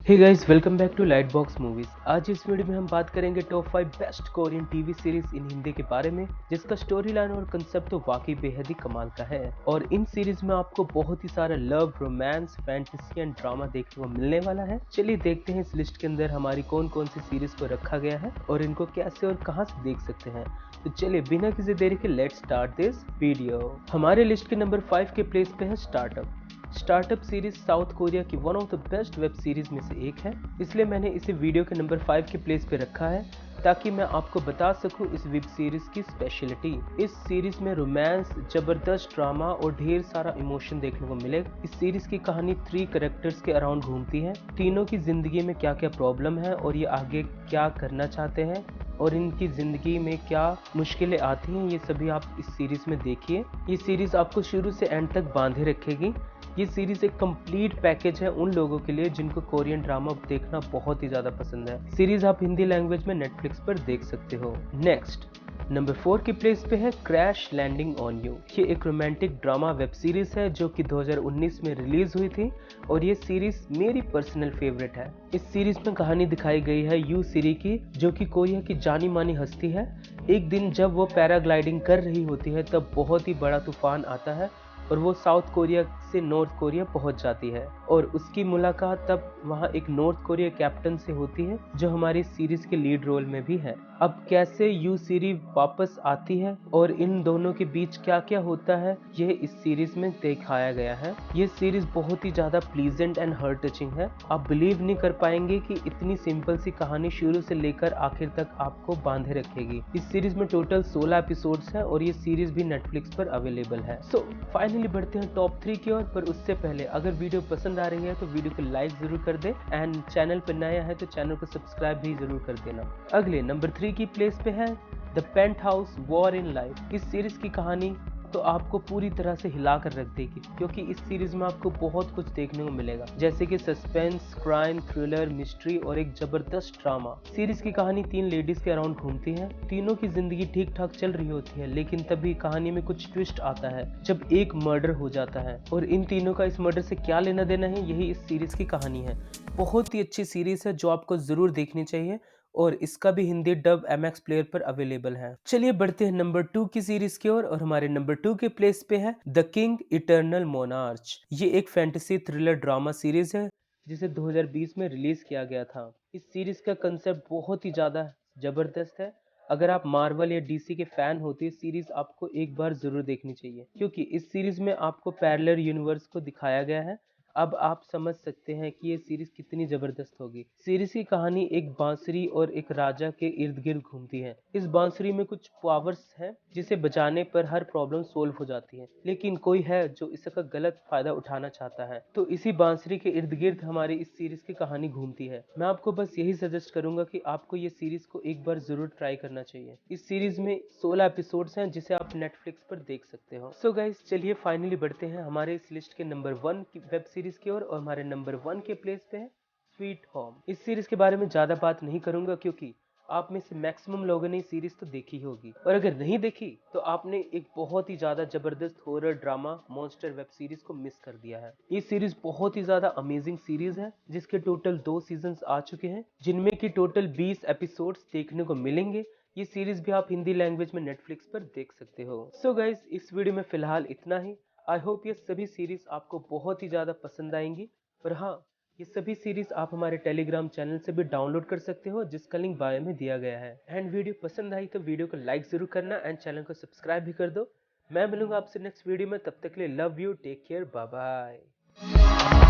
Hey guys, welcome back to light box movies. आज इस video में हम बात करेंगे top 5 best Korean TV series in Hindi के बारे में, जिसका स्टोरी लाइन और कंसेप्ट तो वाकई बेहद ही कमाल का है। और इन सीरीज में आपको बहुत ही सारा love, romance, fantasy and drama देखने को मिलने वाला है। चलिए देखते हैं इस लिस्ट के अंदर हमारी कौन कौन सी सीरीज को रखा गया है और इनको कैसे और कहां से देख सकते हैं। तो चलिए बिना किसी देरी के लेट्स स्टार्ट दिस वीडियो। हमारे लिस्ट के नंबर 5 के प्लेस पे है स्टार्टअप सीरीज साउथ कोरिया की one of the best web series में से एक है, इसलिए मैंने इसे वीडियो के नंबर 5 के प्लेस पे रखा है ताकि मैं आपको बता सकूं इस वेब सीरीज की स्पेशलिटी। इस सीरीज में रोमांस, जबरदस्त ड्रामा और ढेर सारा इमोशन देखने को मिलेगा। इस सीरीज की कहानी 3 कैरेक्टर्स के अराउंड घूमती है। तीनों की जिंदगी में क्या क्या प्रॉब्लम है और ये आगे क्या करना चाहते हैं और इनकी जिंदगी में क्या मुश्किलें आती हैं, ये सभी आप इस सीरीज में देखिए। ये सीरीज आपको शुरू से एंड तक बांधे रखेगी। ये सीरीज एक कंप्लीट पैकेज है उन लोगों के लिए जिनको कोरियन ड्रामा देखना बहुत ही ज्यादा पसंद है। सीरीज आप हिंदी लैंग्वेज में नेटफ्लिक्स पर देख सकते हो। नेक्स्ट नंबर 4 की प्लेस पे है क्रैश लैंडिंग ऑन यू। ये एक रोमांटिक ड्रामा वेब सीरीज है जो कि 2019 में रिलीज हुई थी और ये सीरीज मेरी पर्सनल फेवरेट है। इस सीरीज में कहानी दिखाई गई है यू सीरी की, जो कि कोरिया की जानी मानी हस्ती है। एक दिन जब वो पैराग्लाइडिंग कर रही होती है तब बहुत ही बड़ा तूफान आता है और वो साउथ कोरिया से नॉर्थ कोरिया पहुंच जाती है और उसकी मुलाकात तब वहां एक नॉर्थ कोरिया कैप्टन से होती है जो हमारी सीरीज के लीड रोल में भी है। अब कैसे यू सीरी वापस आती है और इन दोनों के बीच क्या क्या होता है, ये इस सीरीज में दिखाया गया है। ये सीरीज बहुत ही ज्यादा प्लीजेंट एंड हार्ट टचिंग है। आप बिलीव नहीं कर पाएंगे कि इतनी सिंपल सी कहानी शुरू से लेकर आखिर तक आपको बांधे रखेगी। इस सीरीज में टोटल 16 एपिसोड्स हैं और ये सीरीज भी नेटफ्लिक्स पर अवेलेबल है। सो फाइनली बढ़ते हैं टॉप 3 की ओर, पर उससे पहले अगर वीडियो पसंद आ रही है तो वीडियो को लाइक जरूर कर दे एंड चैनल पर नया है तो चैनल को सब्सक्राइब भी जरूर कर देना। अगले नंबर 3 की प्लेस पे है the penthouse war in life. इस सीरीज की कहानी तो आपको पूरी तरह से हिला कर रख देगी, क्योंकि इस सीरीज में आपको बहुत कुछ देखने को मिलेगा, जैसे कि सस्पेंस, क्राइम, थ्रिलर, मिस्ट्री और एक जबरदस्त ड्रामा। सीरीज की कहानी 3 लेडीज के अराउंड घूमती है। तीनों की जिंदगी ठीक ठाक चल रही होती है, लेकिन तभी कहानी में कुछ ट्विस्ट आता है जब एक मर्डर हो जाता है और इन तीनों का इस मर्डर से क्या लेना देना है, यही इस सीरीज की कहानी है। बहुत ही अच्छी सीरीज है जो आपको जरूर देखनी चाहिए और इसका भी हिंदी डब MX प्लेयर पर अवेलेबल है। चलिए बढ़ते हैं नंबर 2 की सीरीज की ओर और हमारे नंबर 2 के प्लेस पे है द किंग इटर्नल मोनार्च। ये एक फैंटेसी थ्रिलर ड्रामा सीरीज है जिसे 2020 में रिलीज किया गया था। इस सीरीज का कंसेप्ट बहुत ही ज्यादा जबरदस्त है। अगर आप मार्वल या DC के फैन होते हैं, सीरीज आपको एक बार जरूर देखनी चाहिए, क्योंकि इस सीरीज में आपको पैरेलल यूनिवर्स को दिखाया गया है। अब आप समझ सकते हैं कि ये सीरीज कितनी जबरदस्त होगी। सीरीज की कहानी एक बांसुरी और एक राजा के इर्द गिर्द घूमती है। इस बांसुरी में कुछ पावर्स हैं जिसे बजाने पर हर प्रॉब्लम सोल्व हो जाती है, लेकिन कोई है जो इसका गलत फायदा उठाना चाहता है। तो इसी बांसुरी के इर्द गिर्द हमारी इस सीरीज की कहानी घूमती है। मैं आपको बस यही सजेस्ट करूंगा कि आपको ये सीरीज को एक बार जरूर ट्राई करना चाहिए। इस सीरीज में 16 एपिसोड्स हैं जिसे आप नेटफ्लिक्स पर देख सकते हो। सो गाइस, चलिए फाइनली बढ़ते हैं हमारे इस लिस्ट के नंबर 1 की वेब सीरीज की ओर और हमारे नंबर 1 के प्लेस पे है स्वीट होम। इस सीरीज के बारे में ज्यादा बात नहीं करूंगा, क्योंकि आप में से मैक्सिमम लोगों ने सीरीज तो देखी ही होगी, और अगर नहीं देखी तो आपने एक बहुत ही ज्यादा जबरदस्त horror drama monster web series को मिस कर दिया है। ये सीरीज बहुत ही ज्यादा अमेजिंग सीरीज है जिसके टोटल 2 सीजन्स आ चुके हैं, जिनमें की टोटल 20 एपिसोड्स देखने को मिलेंगे। ये सीरीज भी आप हिंदी लैंग्वेज में नेटफ्लिक्स पर देख सकते हो। सो गाइस, इस वीडियो में फिलहाल इतना ही। आई होप ये सभी सीरीज आपको बहुत ही ज्यादा पसंद आएंगी। और हाँ, ये सभी सीरीज आप हमारे टेलीग्राम चैनल से भी डाउनलोड कर सकते हो, जिसका लिंक बायो में दिया गया है। एंड वीडियो पसंद आई तो वीडियो को लाइक जरूर करना एंड चैनल को सब्सक्राइब भी कर दो। मैं मिलूंगा आपसे नेक्स्ट वीडियो में, तब तक के लिए love you, take care, bye bye.